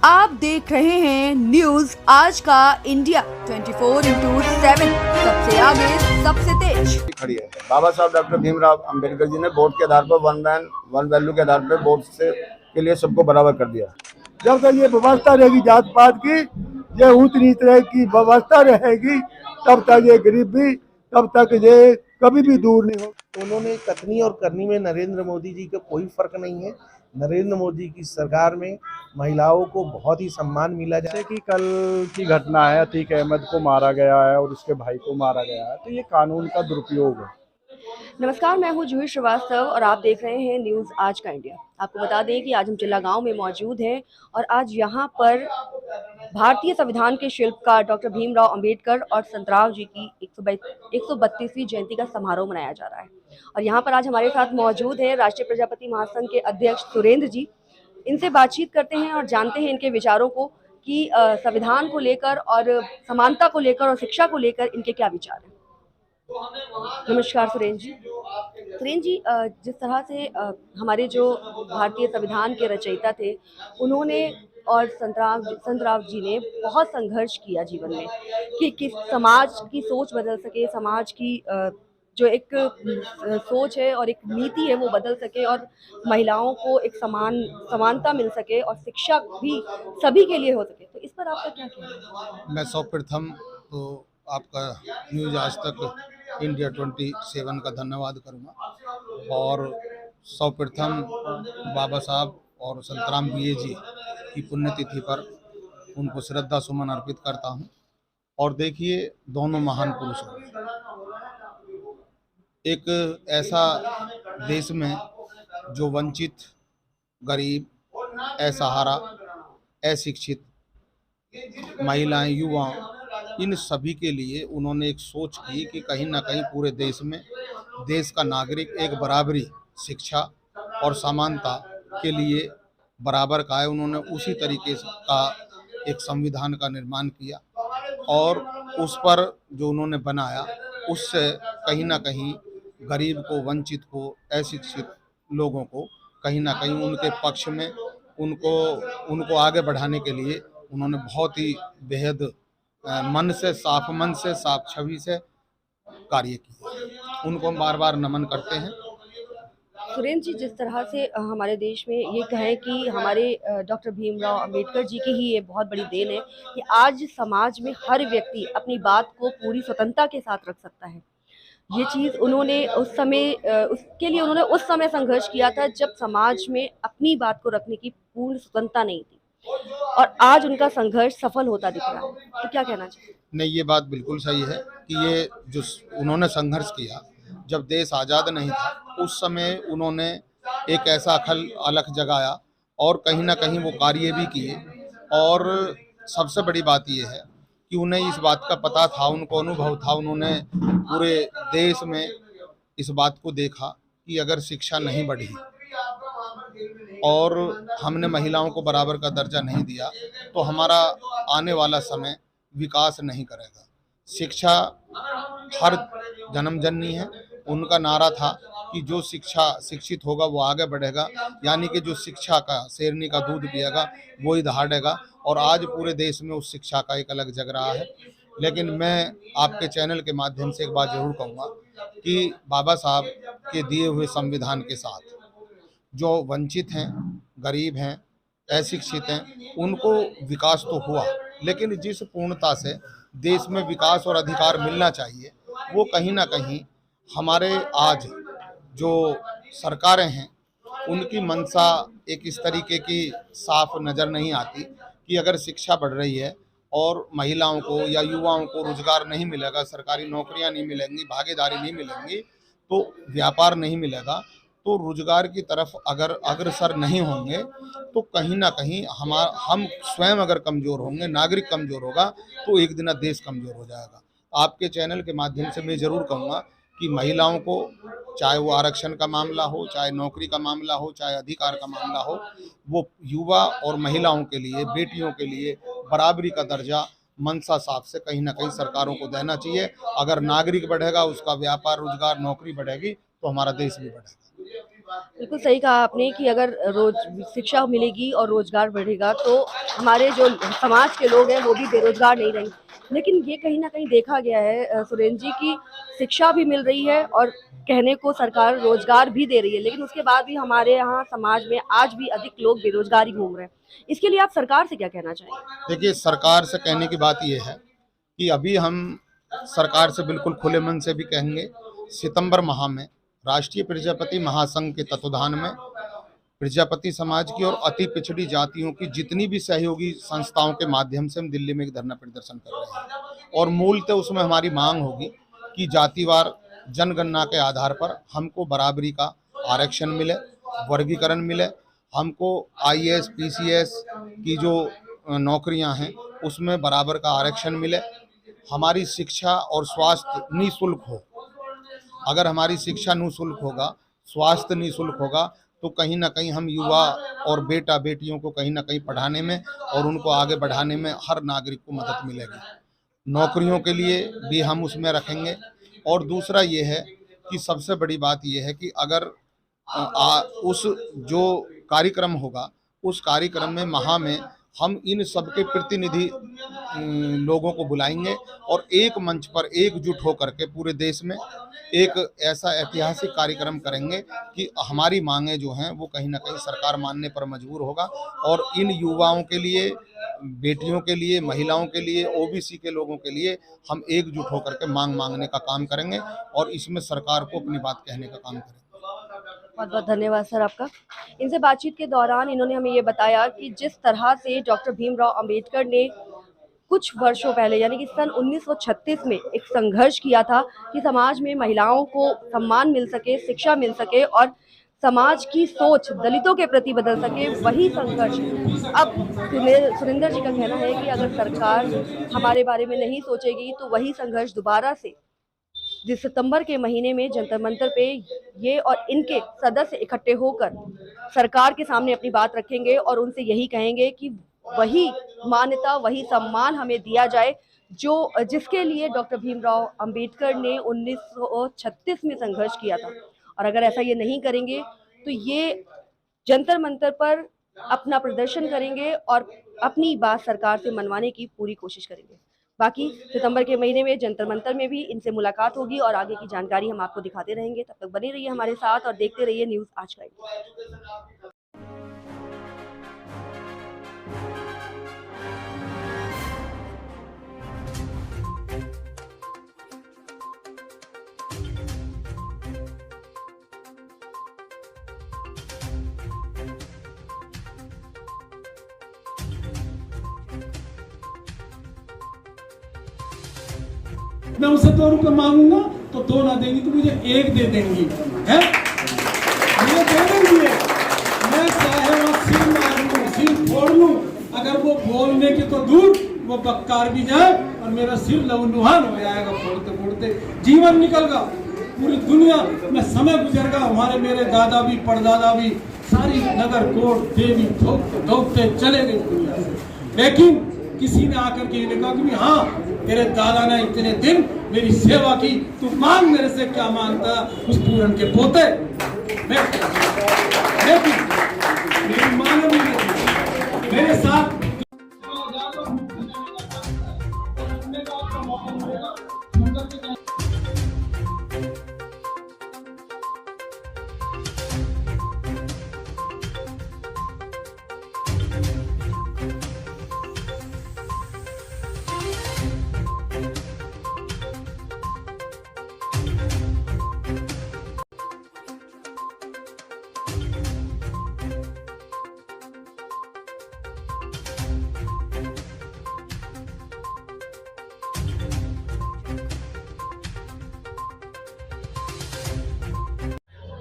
आप देख रहे हैं न्यूज आज का इंडिया 24/7 सबसे आगे सबसे तेज खड़ी है। बाबा साहब डॉक्टर भीमराव अंबेडकर जी ने वोट के आधार पर वन मैन वन वैल्यू के आधार पर वोट से के लिए सबको बराबर कर दिया। जब तक ये व्यवस्था रहेगी जात पात की, ये ऊंच नीच की व्यवस्था रहेगी, तब तक ये गरीब भी, तब तक ये कभी भी दूर नहीं हो। उन्होंने कथनी और करनी में नरेंद्र मोदी जी का कोई फर्क नहीं है। नरेंद्र मोदी की सरकार में महिलाओं को बहुत ही सम्मान मिला जैसे कि कल की घटना है, अतीक अहमद को मारा गया है और उसके भाई को मारा गया है, तो ये कानून का दुरुपयोग है। नमस्कार, मैं हूं जूही श्रीवास्तव और आप देख रहे हैं न्यूज आज का इंडिया। आपको बता दें कि आज हम चिल्ला गांव में मौजूद हैं और आज यहां पर भारतीय संविधान के शिल्पकार डॉक्टर भीमराव अंबेडकर और संतराम जी की 132वीं जयंती का समारोह मनाया जा रहा है। और यहाँ पर आज हमारे साथ मौजूद है राष्ट्रीय प्रजापति महासंघ के अध्यक्ष सुरेंद्र जी। इनसे बातचीत करते हैं और जानते हैं इनके विचारों को कि संविधान को लेकर और समानता को लेकर और शिक्षा को लेकर इनके क्या विचार हैं। नमस्कार सुरेंद्र जी। सुरेंद्र जी, जिस तरह से हमारे जो भारतीय संविधान के रचयिता थे उन्होंने और संतराम जी ने बहुत संघर्ष किया जीवन में कि किस समाज की सोच बदल सके, समाज की जो एक सोच है और एक नीति है वो बदल सके और महिलाओं को एक समानता मिल सके और शिक्षा भी सभी के लिए हो सके। तो इस पर आपका क्या कहना है? मैं सर्वप्रथम तो आपका न्यूज आज तक इंडिया 27 का धन्यवाद करूंगा और सर्वप्रथम बाबा साहब और संतराम जी की पुण्यतिथि पर उनको श्रद्धा सुमन अर्पित करता हूं। और देखिए, दोनों महान पुरुष हैं। एक ऐसा देश में जो वंचित, गरीब, असहारा, अशिक्षित महिलाएं, युवा, इन सभी के लिए उन्होंने एक सोच की कि कहीं ना कहीं पूरे देश में देश का नागरिक एक बराबरी, शिक्षा और समानता के लिए बराबर का है। उन्होंने उसी तरीके का एक संविधान का निर्माण किया और उस पर जो उन्होंने बनाया उससे कहीं ना कहीं गरीब को, वंचित को, अशिक्षित लोगों को कहीं ना कहीं उनके पक्ष में उनको आगे बढ़ाने के लिए उन्होंने बहुत ही बेहद मन से, साफ छवि से कार्य किया। उनको हम बार बार नमन करते हैं। सुरेंद्र जी, जिस तरह से हमारे देश में ये कहें कि हमारे डॉक्टर भीमराव अंबेडकर जी की ही ये बहुत बड़ी देन है कि आज समाज में हर व्यक्ति अपनी बात को पूरी स्वतंत्रता के साथ रख सकता है। ये चीज़ उन्होंने उस समय उसके लिए उन्होंने उस समय संघर्ष किया था जब समाज में अपनी बात को रखने की पूर्ण स्वतंत्रता नहीं थी और आज उनका संघर्ष सफल होता दिख रहा है। तो क्या कहना चाहिए? नहीं, ये बात बिल्कुल सही है कि ये जो उन्होंने संघर्ष किया जब देश आज़ाद नहीं था, उस समय उन्होंने एक ऐसा अलख जगाया और कहीं ना कहीं वो कार्य भी किए। और सबसे बड़ी बात ये है कि उन्हें इस बात का पता था, उनको अनुभव था, उन्होंने पूरे देश में इस बात को देखा कि अगर शिक्षा नहीं बढ़ी और हमने महिलाओं को बराबर का दर्जा नहीं दिया तो हमारा आने वाला समय विकास नहीं करेगा। शिक्षा हर जन्मजननी है। उनका नारा था कि जो शिक्षित होगा वो आगे बढ़ेगा, यानी कि जो शिक्षा का शेरनी का दूध पिएगा वो ही दहाड़ेगा। और आज पूरे देश में उस शिक्षा का एक अलग जग रहा है। लेकिन मैं आपके चैनल के माध्यम से एक बात जरूर कहूँगा कि बाबा साहब के दिए हुए संविधान के साथ जो वंचित हैं, गरीब हैं, अशिक्षित हैं, उनको विकास तो हुआ, लेकिन जिस पूर्णता से देश में विकास और अधिकार मिलना चाहिए वो कहीं ना कहीं हमारे आज जो सरकारें हैं उनकी मंशा एक इस तरीके की साफ नज़र नहीं आती कि अगर शिक्षा बढ़ रही है और महिलाओं को या युवाओं को रोजगार नहीं मिलेगा, सरकारी नौकरियां नहीं मिलेंगी, भागीदारी नहीं मिलेंगी, तो व्यापार नहीं मिलेगा, तो रोजगार की तरफ अगर अग्रसर नहीं होंगे तो कहीं ना कहीं हम स्वयं अगर कमज़ोर होंगे, नागरिक कमज़ोर होगा तो एक दिन देश कमज़ोर हो जाएगा। आपके चैनल के माध्यम से मैं ज़रूर कहूँगा कि महिलाओं को, चाहे वो आरक्षण का मामला हो, चाहे नौकरी का मामला हो, चाहे अधिकार का मामला हो, वो युवा और महिलाओं के लिए, बेटियों के लिए बराबरी का दर्जा मंशा साफ से कहीं ना कहीं सरकारों को देना चाहिए। अगर नागरिक बढ़ेगा, उसका व्यापार, रोजगार, नौकरी बढ़ेगी तो हमारा देश भी बढ़ेगा। बिल्कुल सही कहा आपने कि अगर रोज शिक्षा मिलेगी और रोजगार बढ़ेगा तो हमारे जो समाज के लोग हैं वो भी बेरोजगार नहीं रहेंगे। लेकिन ये कहीं ना कहीं देखा गया है सुरेंद्र जी की शिक्षा भी मिल रही है और कहने को सरकार रोजगार भी दे रही है, लेकिन उसके बाद भी हमारे यहाँ समाज में आज भी अधिक लोग बेरोजगार ही घूम रहे हैं। इसके लिए आप सरकार से क्या कहना चाहेंगे? देखिए, सरकार से कहने की बात यह है कि अभी हम सरकार से बिल्कुल खुले मन से भी कहेंगे, सितंबर माह में राष्ट्रीय प्रजापति महासंघ के तत्वाधान में प्रजापति समाज की और अति पिछड़ी जातियों की जितनी भी सहयोगी संस्थाओं के माध्यम से हम दिल्ली में एक धरना प्रदर्शन कर रहे हैं। और मूलतः उसमें हमारी मांग होगी कि जातिवार जनगणना के आधार पर हमको बराबरी का आरक्षण मिले, वर्गीकरण मिले, हमको आईएएस पीसीएस की जो नौकरियां हैं उसमें बराबर का आरक्षण मिले, हमारी शिक्षा और स्वास्थ्य निःशुल्क हो। अगर हमारी शिक्षा निःशुल्क होगा, स्वास्थ्य निःशुल्क होगा, तो कहीं ना कहीं हम युवा और बेटा बेटियों को कहीं ना कहीं पढ़ाने में और उनको आगे बढ़ाने में हर नागरिक को मदद मिलेगी। नौकरियों के लिए भी हम उसमें रखेंगे। और दूसरा ये है कि सबसे बड़ी बात ये है कि अगर उस जो कार्यक्रम होगा उस कार्यक्रम में महा में हम इन सबके प्रतिनिधि लोगों को बुलाएंगे और एक मंच पर एकजुट होकर के पूरे देश में एक ऐसा ऐतिहासिक कार्यक्रम करेंगे कि हमारी मांगे जो हैं वो कहीं ना कहीं सरकार मानने पर मजबूर होगा। और इन युवाओं के लिए, बेटियों के लिए, महिलाओं के लिए, ओबीसी के लोगों के लिए हम एकजुट होकर के मांगने का काम करेंगे और इसमें सरकार को अपनी बात कहने का काम करेंगे। बहुत बहुत धन्यवाद सर आपका। इनसे बातचीत के दौरान इन्होंने हमें ये बताया कि जिस तरह से डॉक्टर भीमराव अंबेडकर ने कुछ वर्षों पहले यानी कि सन 1936 में एक संघर्ष किया था कि समाज में महिलाओं को सम्मान मिल सके, शिक्षा मिल सके और समाज की सोच दलितों के प्रति बदल सके, वही संघर्ष अब सुरेंद्र जी का कहना है कि अगर सरकार हमारे बारे में नहीं सोचेगी तो वही संघर्ष दोबारा से जिस सितंबर के महीने में जंतर मंतर पे ये और इनके सदस्य इकट्ठे होकर सरकार के सामने अपनी बात रखेंगे और उनसे यही कहेंगे कि वही मान्यता, वही सम्मान हमें दिया जाए जो जिसके लिए डॉक्टर भीमराव अंबेडकर ने 1936 में संघर्ष किया था। और अगर ऐसा ये नहीं करेंगे तो ये जंतर मंतर पर अपना प्रदर्शन करेंगे और अपनी बात सरकार से मनवाने की पूरी कोशिश करेंगे। बाकी सितंबर के महीने में जंतर मंतर में भी इनसे मुलाकात होगी और आगे की जानकारी हम आपको दिखाते रहेंगे। तब तक बने रहिए हमारे साथ और देखते रहिए न्यूज़ आज का इंडिया। मैं उससे 2 रुपए मांगूंगा तो 2 ना देंगी तो मुझे 1 दे देंगी, है मुझे दे देंगी। मैं चाहे वो सिर मार लूं, सिर फोड़ लूं, अगर वो बोलने की तो दूर वो बक्कार भी जाए और मेरा सिर लहूलुहान हो जाएगा, फोड़ते फोड़ते जीवन निकलगा। पूरी दुनिया में समय गुजरगा, हमारे मेरे दादा भी परदादा भी सारी नगर कोट देवी धोखते चले गए दुनिया से। लेकिन किसी ने आकर के ये कहा कि हाँ तेरे दादा ने इतने दिन मेरी सेवा की, तू मांग मेरे से क्या मांगता, उस पूरन के पोते। लेकिन मेरी मांग भी मेरे साथ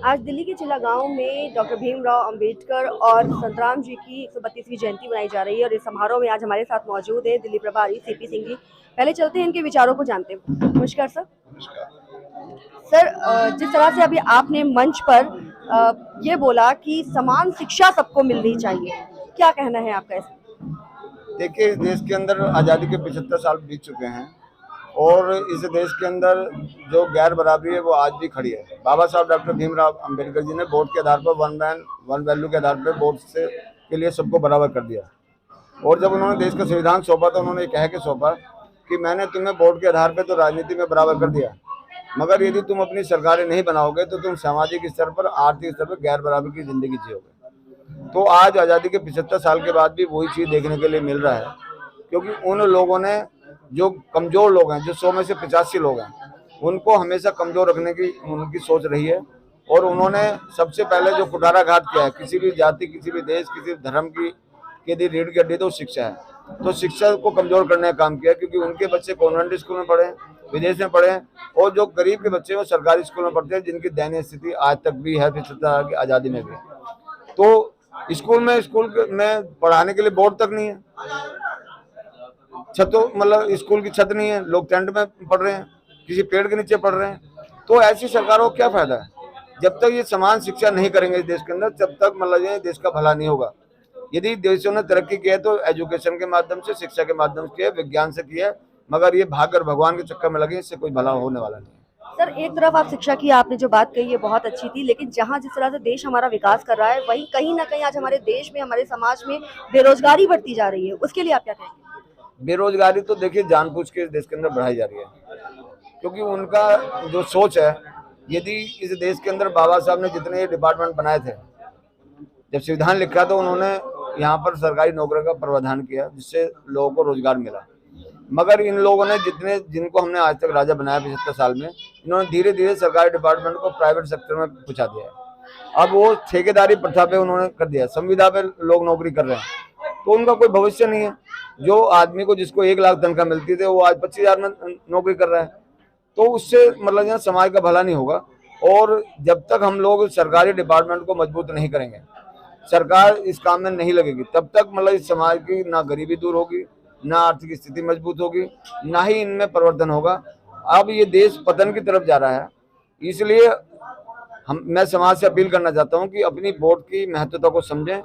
आज दिल्ली के चिल्ला गांव में डॉक्टर भीमराव अंबेडकर और संतराम जी की 132वीं जयंती मनाई जा रही है और इस समारोह में आज हमारे साथ मौजूद है दिल्ली प्रभारी सीपी सिंह जी। पहले चलते हैं इनके विचारों को जानते हैं। नमस्कार सर। सर, जिस तरह से अभी आपने मंच पर ये बोला कि समान शिक्षा सबको मिलनी चाहिए, क्या कहना है आपका इसमें? देखिए, देश के अंदर आज़ादी के 75 साल बीत चुके हैं और इस देश के अंदर जो गैर बराबरी है वो आज भी खड़ी है। बाबा साहब डॉक्टर भीमराव अंबेडकर जी ने वोट के आधार पर वन मैन वन वैल्यू के आधार पर वोट से के लिए सबको बराबर कर दिया। और जब उन्होंने देश का संविधान सौंपा तो उन्होंने कह के सौंपा कि मैंने तुम्हें वोट के आधार पर तो राजनीति में बराबर कर दिया, मगर यदि तुम अपनी सरकारें नहीं बनाओगे तो तुम सामाजिक स्तर पर, आर्थिक स्तर पर गैर बराबर की जिंदगी जियोगे। तो आज आज़ादी के 75 साल के बाद भी वही चीज़ देखने के लिए मिल रहा है, क्योंकि उन लोगों ने, जो कमज़ोर लोग हैं, जो 100 में से 85 लोग हैं, उनको हमेशा कमज़ोर रखने की उनकी सोच रही है। और उन्होंने सबसे पहले जो कुठाराघात किया है किसी भी जाति, किसी भी देश, किसी भी धर्म की यदि रीढ़ की हड्डी तो शिक्षा है। तो शिक्षा को कमज़ोर करने का काम किया, क्योंकि उनके बच्चे कॉन्वेंट स्कूल में पढ़े हैं, विदेश में पढ़े हैं, और जो गरीब के बच्चे वो सरकारी स्कूल में पढ़ते हैं, जिनकी दयनीय स्थिति आज तक भी है, 75 साल की आज़ादी में भी है। तो स्कूल में पढ़ाने के लिए बोर्ड तक नहीं है, छतों मतलब स्कूल की छत नहीं है, लोग टेंट में पढ़ रहे हैं, किसी पेड़ के नीचे पढ़ रहे हैं। तो ऐसी सरकारों को क्या फायदा है? जब तक ये समान शिक्षा नहीं करेंगे इस देश के अंदर, जब तक मतलब ये देश का भला नहीं होगा। यदि देशों ने तरक्की की है तो एजुकेशन के माध्यम से, शिक्षा के माध्यम से किया, विज्ञान से किया, मगर ये भागकर भगवान के चक्कर में लगे, इससे कोई भला होने वाला नहीं। सर, एक तरफ आप शिक्षा की आपने जो बात कही है बहुत अच्छी थी, लेकिन जहाँ जिस तरह से देश हमारा विकास कर रहा है, वहीं कहीं ना कहीं आज हमारे देश में, हमारे समाज में बेरोजगारी बढ़ती जा रही है। उसके लिए आप क्या कहेंगे? बेरोजगारी तो देखिए जानबूझ के इस देश के अंदर बढ़ाई जा रही है, क्योंकि उनका जो सोच है, यदि इस देश के अंदर बाबा साहब ने जितने डिपार्टमेंट बनाए थे, जब संविधान लिखा तो उन्होंने यहाँ पर सरकारी नौकरी का प्रावधान किया, जिससे लोगों को रोजगार मिला। मगर इन लोगों ने जिनको हमने आज तक राजा बनाया 75 साल में, इन्होंने धीरे धीरे सरकारी डिपार्टमेंट को प्राइवेट सेक्टर में पहुंचा दिया है। अब वो ठेकेदारी प्रथा पे उन्होंने कर दिया, संविदा पे लोग नौकरी कर रहे हैं, तो उनका कोई भविष्य नहीं है। जो आदमी को, जिसको 1 लाख तनख्वाह मिलती थी, वो आज 25,000 में नौकरी कर रहा है। तो उससे मतलब यहाँ समाज का भला नहीं होगा। और जब तक हम लोग सरकारी डिपार्टमेंट को मजबूत नहीं करेंगे, सरकार इस काम में नहीं लगेगी, तब तक मतलब इस समाज की ना गरीबी दूर होगी, ना आर्थिक स्थिति मजबूत होगी, ना ही इनमें परिवर्तन होगा। अब ये देश पतन की तरफ जा रहा है। इसलिए मैं समाज से अपील करना चाहता हूँ कि अपनी वोट की महत्वता को समझें,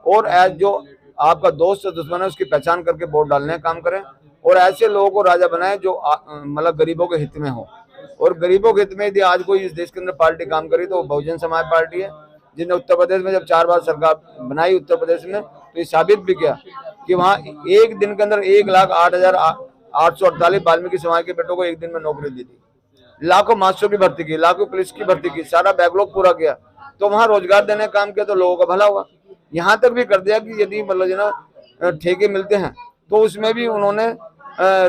और एज जो आपका दोस्त या दुश्मन है उसकी पहचान करके वोट डालने का काम करें, और ऐसे लोगों को राजा बनाएं जो मतलब गरीबों के हित में हो। और गरीबों के हित में यदि आज कोई इस देश के अंदर पार्टी काम करी तो बहुजन समाज पार्टी है, जिसने उत्तर प्रदेश में जब 4 बार सरकार बनाई उत्तर प्रदेश में, तो ये साबित भी किया कि वहाँ एक दिन के अंदर 1,08,848 वाल्मीकि समाज के बेटों को एक दिन में नौकरी दी थी, लाखों मास्टरों की भर्ती की, लाखों पुलिस की भर्ती की, सारा बैकलॉग पूरा किया। तो वहाँ रोजगार देने का काम किया तो लोगों का भला हुआ। यहाँ तक भी कर दिया कि यदि मतलब जो ना ठेके मिलते हैं तो उसमें भी उन्होंने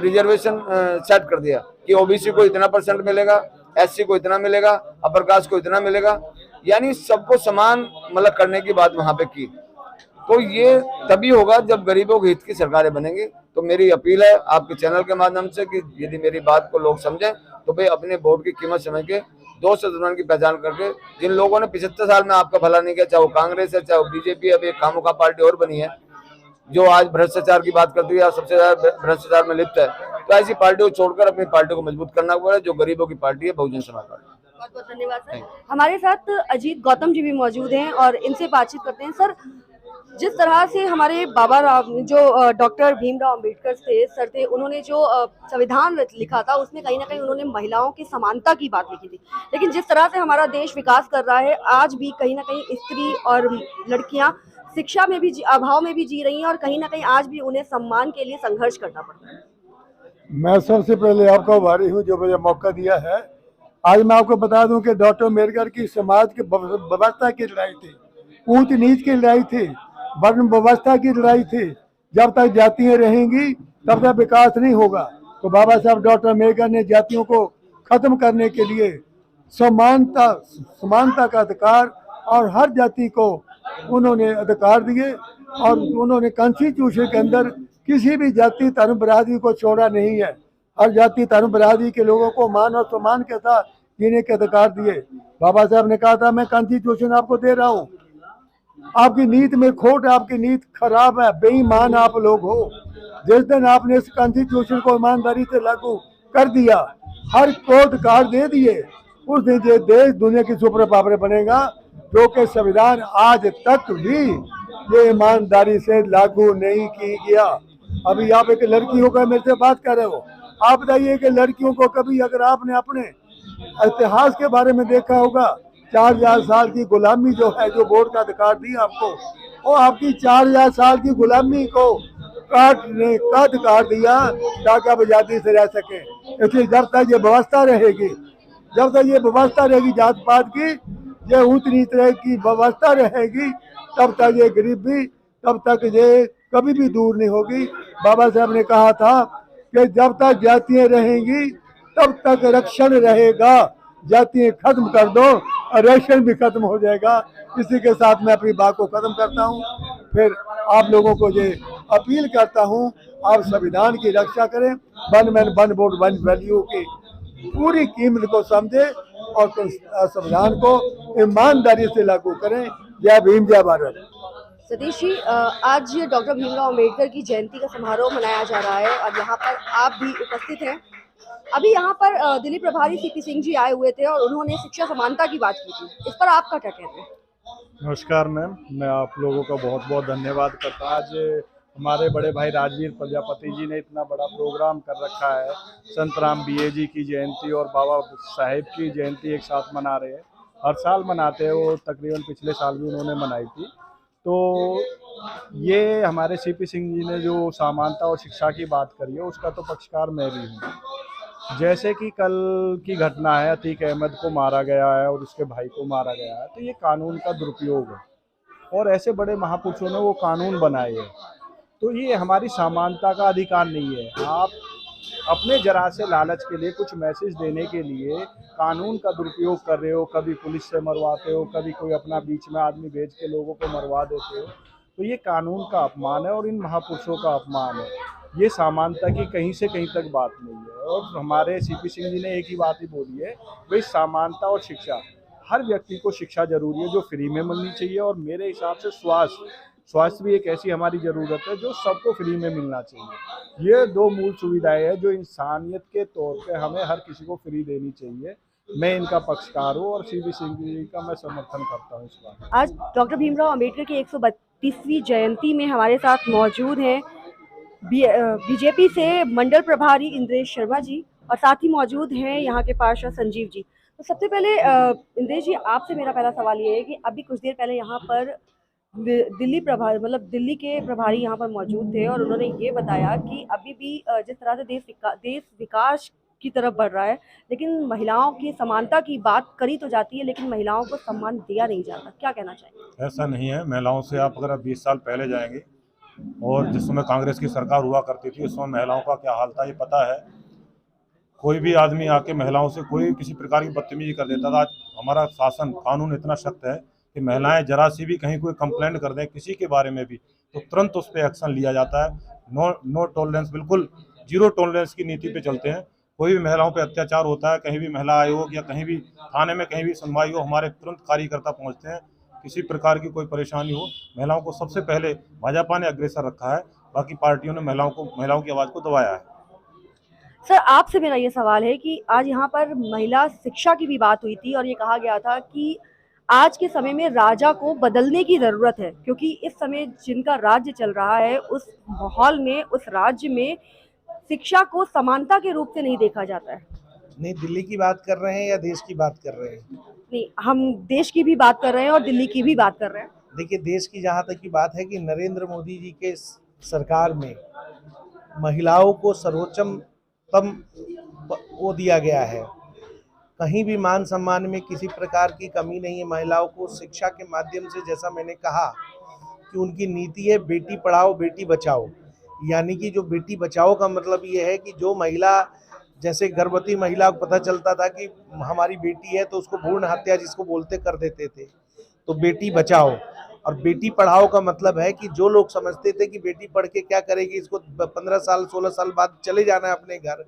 रिजर्वेशन सेट कर दिया कि ओबीसी को इतना % मिलेगा, SC को इतना मिलेगा, अपर कास्ट को इतना मिलेगा, यानी सबको समान मतलब करने की बात वहाँ पे की। तो ये तभी होगा जब गरीबों के हित की सरकारें बनेंगी। तो मेरी अपील है आपके चैनल के माध्यम से कि यदि मेरी बात को लोग समझें तो भाई अपने वोट की कीमत समझ के दोस्त दुश्मन की पहचान करके, जिन लोगों ने 75 साल में आपका भला नहीं किया, चाहे वो कांग्रेस है, चाहे वो बीजेपी, अब एक खामोखा पार्टी और बनी है जो आज भ्रष्टाचार की बात करती है, सबसे ज्यादा भ्रष्टाचार में लिप्त है, तो ऐसी पार्टी को छोड़कर अपनी पार्टी को मजबूत करना पड़ेगा, जो गरीबों की पार्टी है, बहुजन समाज पार्टी। बहुत बहुत धन्यवाद सर। हमारे साथ अजीत गौतम जी भी मौजूद हैं और इनसे बातचीत करते हैं। सर, जिस तरह से हमारे बाबा राव जो डॉक्टर भीमराव अंबेडकर सर थे, उन्होंने जो संविधान लिखा था उसमें कहीं ना कहीं उन्होंने महिलाओं की समानता की बात लिखी थी, लेकिन जिस तरह से हमारा देश विकास कर रहा है, आज भी कहीं ना कहीं स्त्री और लड़कियां शिक्षा में भी अभाव में भी जी रही हैं, और कहीं ना कहीं आज भी उन्हें सम्मान के लिए संघर्ष करना पड़ता है। मैं सबसे पहले आपका आभारी हूँ जो मुझे मौका दिया है। आज मैं आपको बता दूं कि डॉक्टर अम्बेडकर की समाज की व्यवस्था की लड़ाई थी, ऊंच नीच की लड़ाई थी, वर्ण व्यवस्था की लड़ाई थी। जब तक जातियां रहेंगी तब तक विकास नहीं होगा। तो बाबा साहब डॉक्टर अम्बेडकर ने जातियों को खत्म करने के लिए समानता का अधिकार और हर जाति को उन्होंने अधिकार दिए, और उन्होंने कॉन्स्टिट्यूशन के अंदर किसी भी जाति धर्म बरादरी को छोड़ा नहीं है। हर जाति धर्म बरादरी के लोगों को मान और सम्मान के साथ जीने के अधिकार दिए। बाबा साहब ने कहा था मैं कॉन्स्टिट्यूशन आपको दे रहा हूँ, आपकी नीति में खोट, आपकी नीति खराब है, बेईमान आप लोग हो। जिस दिन आपने इस कॉन्स्टिट्यूशन को ईमानदारी से लागू कर दिया, हर को अधिकार दे दिए, उस दिन ये देश दुनिया की सुपर पावर बनेगा, जो कि संविधान आज तक भी ये ईमानदारी से लागू नहीं की गया। अभी आप एक लड़की होकर मेरे से बात कर रहे हो, आप बताइए कि लड़कियों को कभी, अगर आपने अपने इतिहास के बारे में देखा होगा, 4000 साल की गुलामी जो है, जो वोट का अधिकार दिया आपको, वो आपकी 4000 साल की गुलामी को काटने का अधिकार दिया ताकि आप आजादी से रह सके। इसलिए जब तक ये व्यवस्था रहेगी, जब तक ये व्यवस्था रहेगी जात पात की, ये ऊंच नीच की व्यवस्था रहेगी, तब तक ये गरीबी, तब तक ये कभी भी दूर नहीं होगी। बाबा साहब ने कहा था कि जब तक जातियां रहेंगी तब तक रक्षण रहेगा, जातियां खत्म कर दो और रक्षण भी खत्म हो जाएगा। इसी के साथ मैं अपनी बात को खत्म करता हूँ। फिर आप लोगों को ये अपील करता हूँ, आप संविधान की रक्षा करें, one man one vote one value की पूरी कीमत को समझे और संविधान को ईमानदारी से लागू करें। जय भीम, जय भारत। सतीश जी, आज डॉक्टर भीमराव अंबेडकर की जयंती का समारोह मनाया जा रहा है और यहाँ पर आप भी उपस्थित हैं। अभी यहाँ पर दिल्ली प्रभारी सीपी सिंह जी आए हुए थे और उन्होंने शिक्षा समानता की बात की थी। इस पर आपका क्या कहते हैं? नमस्कार मैम, मैं आप लोगों का बहुत बहुत धन्यवाद करता हूँ। आज हमारे बड़े भाई राजवीर प्रजापति जी ने इतना बड़ा प्रोग्राम कर रखा है। संत राम बीए जी की जयंती और बाबा साहेब की जयंती एक साथ मना रहे हैं। हर साल मनाते हैं वो, तकरीबन पिछले साल भी उन्होंने मनाई थी। तो ये हमारे सीपी सिंह जी ने जो समानता और शिक्षा की बात करी है, उसका तो पक्षकार मैं भी हूँ। जैसे कि कल की घटना है, अतीक अहमद को मारा गया है और उसके भाई को मारा गया है, तो ये कानून का दुरुपयोग है और ऐसे बड़े महापुरुषों ने वो कानून बनाए हैं। तो ये हमारी समानता का अधिकार नहीं है। आप अपने जरा से लालच के लिए, कुछ मैसेज देने के लिए कानून का दुरुपयोग कर रहे हो। कभी पुलिस से मरवाते हो, कभी कोई अपना बीच में आदमी भेज के लोगों को मरवा देते हो। तो ये कानून का अपमान है और इन महापुरुषों का अपमान है। ये समानता की कहीं से कहीं तक बात नहीं है। और हमारे सीपी सिंह जी ने एक ही बात ही बोली है, भाई समानता और शिक्षा, हर व्यक्ति को शिक्षा जरूरी है जो फ्री में मिलनी चाहिए। और मेरे हिसाब से स्वास्थ्य भी एक ऐसी हमारी ज़रूरत है जो सबको फ्री में मिलना चाहिए। ये दो मूल सुविधाएं हैं जो इंसानियत के तौर पे हमें हर किसी को फ्री देनी चाहिए। मैं इनका पक्षकार हूँ और सीपी सिंह जी का मैं समर्थन करता हूँ इस बात। आज डॉक्टर भीमराव अंबेडकर की 132वीं जयंती में हमारे साथ मौजूद हैं बीजेपी से मंडल प्रभारी इंद्रेश शर्मा जी और साथ ही मौजूद हैं यहाँ के पार्षद संजीव जी। तो सबसे पहले इंद्रेश जी, आपसे मेरा पहला सवाल ये है कि अभी कुछ देर पहले यहाँ पर दिल्ली प्रभारी, मतलब दिल्ली के प्रभारी यहाँ पर मौजूद थे और उन्होंने ये बताया कि अभी भी जिस तरह से देश विकास की तरफ बढ़ रहा है, लेकिन महिलाओं की समानता की बात करी तो जाती है, लेकिन महिलाओं को सम्मान दिया नहीं जाता। क्या कहना चाहिए? ऐसा नहीं है। महिलाओं से आप अगर 20 साल पहले जाएंगे और जिस समय कांग्रेस की सरकार हुआ करती थी, उस समय महिलाओं का क्या हाल था ये पता है। कोई भी आदमी आके महिलाओं से कोई किसी प्रकार की बदतमीजी कर देता था। आज हमारा शासन कानून इतना सख्त है कि महिलाएं जरा सी भी कहीं कोई कंप्लेंट कर दें किसी के बारे में भी, तो तुरंत उस पर एक्शन लिया जाता है। नो टॉलरेंस, बिल्कुल जीरो टॉलरेंस की नीति पे चलते हैं। कोई भी महिलाओं पे अत्याचार होता है, कहीं भी महिला आयोग या कहीं भी थाने में कहीं भी सुनवाई हो, हमारे तुरंत कार्यकर्ता पहुंचते हैं। किसी प्रकार की कोई परेशानी हो, महिलाओं को सबसे पहले भाजपा ने अग्रसर रखा है, बाकी पार्टियों ने महिलाओं की आवाज़ को दबाया है। सर, आपसे मेरा ये सवाल है कि आज यहाँ पर महिला शिक्षा की भी बात हुई थी और ये कहा गया था कि आज के समय में राजा को बदलने की ज़रूरत है, क्योंकि इस समय जिनका राज्य चल रहा है उस माहौल में, उस राज्य में शिक्षा को समानता के रूप से नहीं देखा जाता है। नहीं, दिल्ली की बात कर रहे हैं या देश की बात कर रहे हैं? नहीं, हम देश की भी बात कर रहे हैं और दिल्ली की भी बात कर रहे हैं। देखिए, देश की जहाँ तक की बात है कि नरेंद्र मोदी जी के सरकार में महिलाओं को सर्वोच्चतम वो दिया गया है। कहीं भी मान सम्मान में किसी प्रकार की कमी नहीं है। महिलाओं को शिक्षा के माध्यम से, जैसा मैंने कहा कि उनकी नीति है बेटी पढ़ाओ बेटी बचाओ, यानी कि जो बेटी बचाओ का मतलब ये है कि जो महिला, जैसे गर्भवती महिला को पता चलता था कि हमारी बेटी है तो उसको भ्रूण हत्या जिसको बोलते कर देते थे, तो बेटी बचाओ। और बेटी पढ़ाओ का मतलब है कि जो लोग समझते थे कि बेटी पढ़ के क्या करेगी, इसको 15 साल 16 साल बाद चले जाना है अपने घर,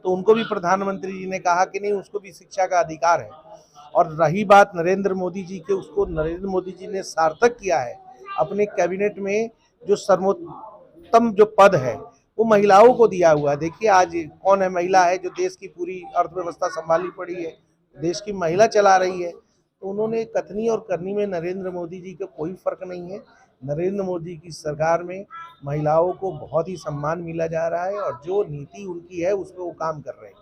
तो उनको भी प्रधानमंत्री जी ने कहा कि नहीं, उसको भी शिक्षा का अधिकार है। और रही बात नरेंद्र मोदी जी के, उसको नरेंद्र मोदी जी ने सार्थक किया है अपने कैबिनेट में। जो सर्वोत्तम जो पद है वो महिलाओं को दिया हुआ है। देखिए, आज कौन है महिला है जो देश की पूरी अर्थव्यवस्था संभाली पड़ी है, देश की महिला चला रही है। तो उन्होंने कथनी और करनी में नरेंद्र मोदी जी का कोई फर्क नहीं है। नरेंद्र मोदी की सरकार में महिलाओं को बहुत ही सम्मान मिला जा रहा है और जो नीति उनकी है उस पर वो काम कर रहे हैं।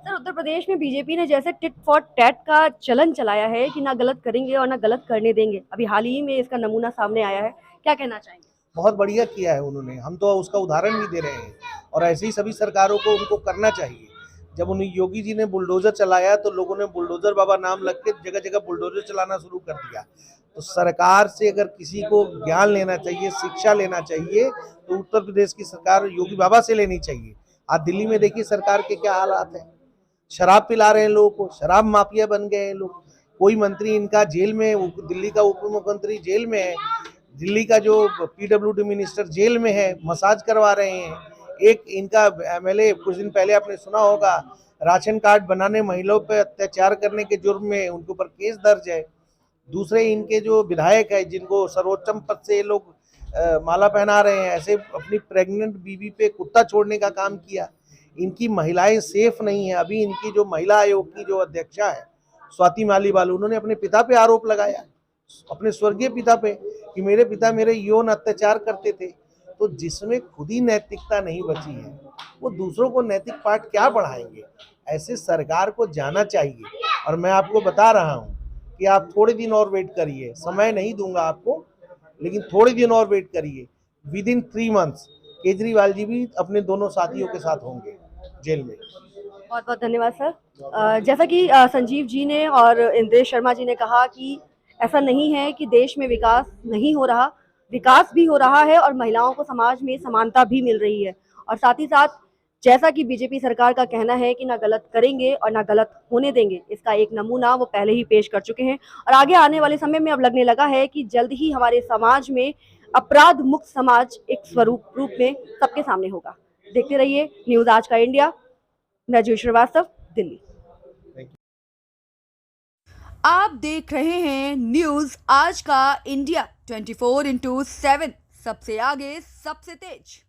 सर, उत्तर प्रदेश में बीजेपी ने जैसे टिट फॉर टैट का चलन चलाया है कि ना गलत करेंगे और ना गलत करने देंगे, अभी हाल ही में इसका नमूना सामने आया है, क्या कहना चाहेंगे? बहुत बढ़िया किया है उन्होंने, हम तो उसका उदाहरण भी दे रहे हैं और ऐसे ही सभी सरकारों को उनको करना चाहिए। जब उन्हें योगी जी ने बुलडोजर चलाया तो लोगों ने बुलडोजर बाबा नाम लग के जगह जगह बुलडोजर चलाना शुरू कर दिया। तो सरकार से अगर किसी को ज्ञान लेना चाहिए, शिक्षा लेना चाहिए, तो उत्तर प्रदेश की सरकार योगी बाबा से लेनी चाहिए। आज दिल्ली में देखिए सरकार के क्या हालात हैं, शराब पिला रहे हैं लोगों को, शराब माफिया बन गए हैं लोग। कोई मंत्री इनका जेल में, दिल्ली का उप मुख्यमंत्री जेल में है, दिल्ली का जो पीडब्ल्यूडी मिनिस्टर जेल में है, मसाज करवा रहे हैं। एक इनका एमएलए, कुछ दिन पहले आपने सुना होगा, राशन कार्ड बनाने महिलाओं पर अत्याचार करने के जुर्म में उनके ऊपर केस दर्ज है। दूसरे इनके जो विधायक है जिनको सर्वोच्चम पद से ये लोग माला पहना रहे हैं, ऐसे अपनी प्रेग्नेंट बीवी पे कुत्ता छोड़ने का काम किया। इनकी महिलाएं सेफ नहीं है। अभी इनकी जो महिला आयोग की जो अध्यक्षा है स्वाति मालीवाल, उन्होंने अपने पिता पे आरोप लगाया, अपने स्वर्गीय पिता पे, कि मेरे पिता मेरे यौन अत्याचार करते थे। तो जिसमें खुद ही नैतिकता नहीं बची है वो दूसरों को नैतिक पाठ क्या पढ़ाएंगे? ऐसे सरकार को जाना चाहिए। और मैं आपको बता रहा हूँ कि आप थोड़े दिन और वेट करिए, समय नहीं दूंगा आपको, लेकिन थोड़े दिन और वेट करिए। With in 3 months Kejriwal ji भी अपने दोनों साथियों के साथ होंगे जेल में। बहुत बहुत धन्यवाद सर। जैसा कि संजीव जी ने और इंद्रेश शर्मा जी ने कहा कि ऐसा नहीं है कि देश में विकास नहीं हो रहा, विकास भी हो रहा है और महिलाओं को समाज में समानता भी मिल रही है। और साथ ही साथ जैसा कि बीजेपी सरकार का कहना है कि ना गलत करेंगे और ना गलत होने देंगे, इसका एक नमूना वो पहले ही पेश कर चुके हैं। और आगे आने वाले समय में अब लगने लगा है कि जल्द ही हमारे समाज में अपराध मुक्त समाज एक स्वरूप रूप में सबके सामने होगा। देखते रहिए न्यूज़ आज का इंडिया। मैं जूही श्रीवास्तव, दिल्ली। आप देख रहे हैं न्यूज़ आज का इंडिया 24/7, सबसे आगे सबसे तेज।